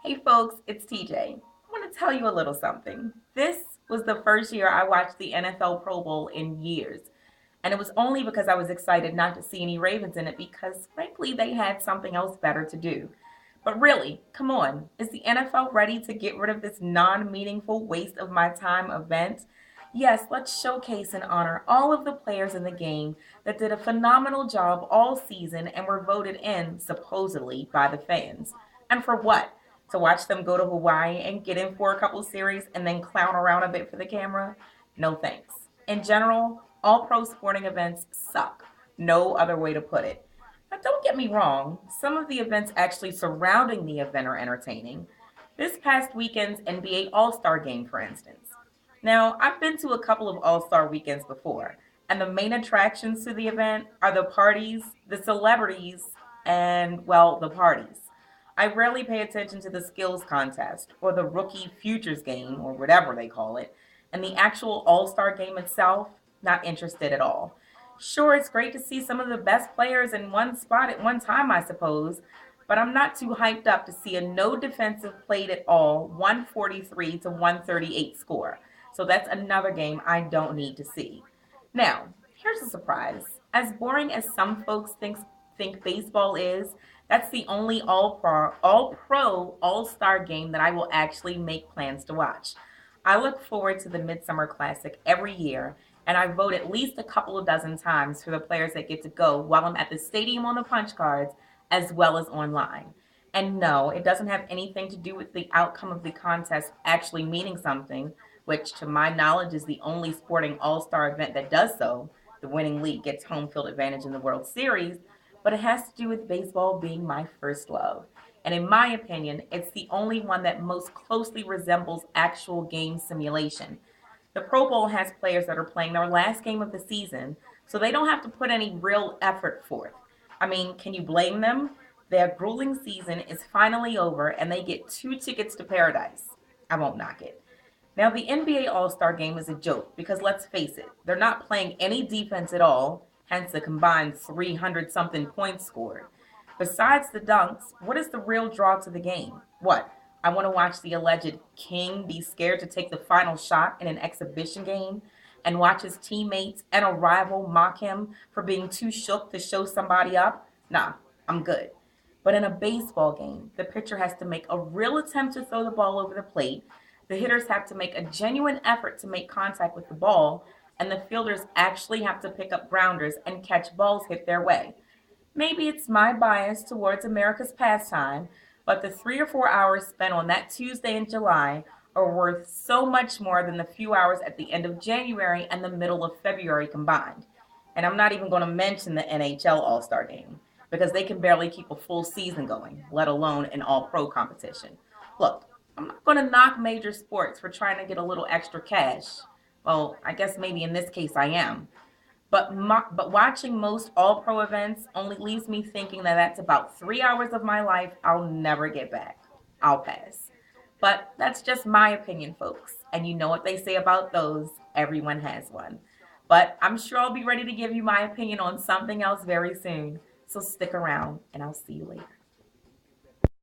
Hey folks, it's TJ. I want to tell you a little something. This was the first year I watched the NFL Pro Bowl in years. And it was only because I was excited not to see any Ravens in it because, frankly, they had something else better to do. But really, come on, is the NFL ready to get rid of this non meaningful waste of my time event? Yes, let's showcase and honor all of the players in the game that did a phenomenal job all season and were voted in, supposedly, by the fans. And for what? To watch them go to Hawaii and get in for a couple series and then clown around a bit for the camera? No thanks. In general, all pro sporting events suck. No other way to put it. Now, don't get me wrong, some of the events actually surrounding the event are entertaining. This past weekend's NBA All Star game, for instance. Now, I've been to a couple of All Star weekends before, and the main attractions to the event are the parties, the celebrities, and, well, the parties. I rarely pay attention to the skills contest or the rookie futures game or whatever they call it, and the actual All Star game itself, not interested at all. Sure, it's great to see some of the best players in one spot at one time, I suppose, but I'm not too hyped up to see a no defensive played at all 143 to 138 score. So that's another game I don't need to see. Now, here's a surprise. As boring as some folks think baseball is, that's the only all-star game that I will actually make plans to watch. I look forward to the Midsummer Classic every year, and I vote at least a couple of dozen times for the players that get to go while I'm at the stadium on the punch cards as well as online. And no, it doesn't have anything to do with the outcome of the contest actually meaning something, which to my knowledge is the only sporting all-star event that does so. The winning league gets home field advantage in the World Series, but it has to do with baseball being my first love. And in my opinion, it's the only one that most closely resembles actual game simulation. The Pro Bowl has players that are playing their last game of the season, so they don't have to put any real effort forth. I mean, can you blame them? Their grueling season is finally over and they get two tickets to paradise. I won't knock it. Now, the NBA All Star game is a joke because let's face it, they're not playing any defense at all, hence the combined 300 something points scored. Besides the dunks, what is the real draw to the game? What? I want to watch the alleged king be scared to take the final shot in an exhibition game and watch his teammates and a rival mock him for being too shook to show somebody up? Nah, I'm good. But in a baseball game, the pitcher has to make a real attempt to throw the ball over the plate, the hitters have to make a genuine effort to make contact with the ball, and the fielders actually have to pick up grounders and catch balls hit their way. Maybe it's my bias towards America's pastime, but the 3 or 4 hours spent on that Tuesday in July are worth so much more than the few hours at the end of January and the middle of February combined. And I'm not even going to mention the NHL All Star game because they can barely keep a full season going, let alone an all pro competition. Look, I'm not going to knock major sports for trying to get a little extra cash. Well, I guess maybe in this case I am. But watching most all pro events only leaves me thinking that that's about 3 hours of my life I'll never get back. I'll pass. But that's just my opinion, folks. And you know what they say about those everyone has one. But I'm sure I'll be ready to give you my opinion on something else very soon. So stick around, and I'll see you later.